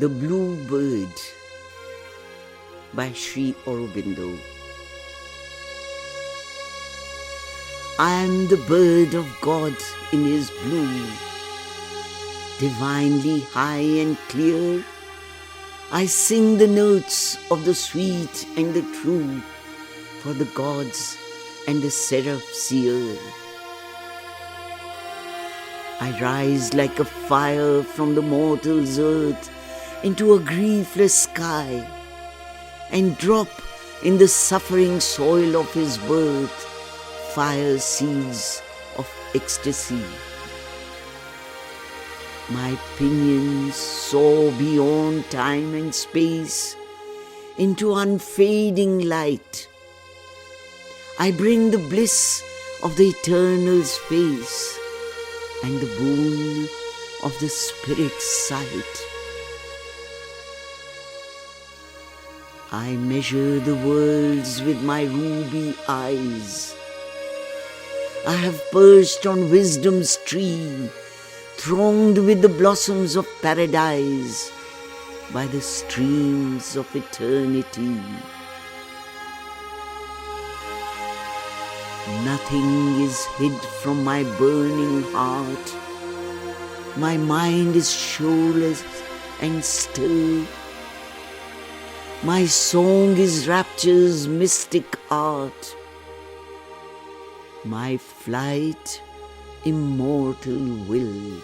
The Blue Bird by Sri Aurobindo. I am the bird of God in His blue, divinely high and clear. I sing the notes of the sweet and the true for the gods and the seraphs ear. I rise like a fire from the mortal's earth into a griefless sky and drop in the suffering soil of his birth fire seeds of ecstasy. My pinions soar beyond time and space into unfading light. I bring the bliss of the Eternal's face and the boon of the Spirit's sight. I measure the worlds with my ruby eyes. I have perched on wisdom's tree, thronged with the blossoms of paradise by the streams of eternity. Nothing is hid from my burning heart. My mind is shoreless and still. My song is rapture's mystic art. My flight, immortal will.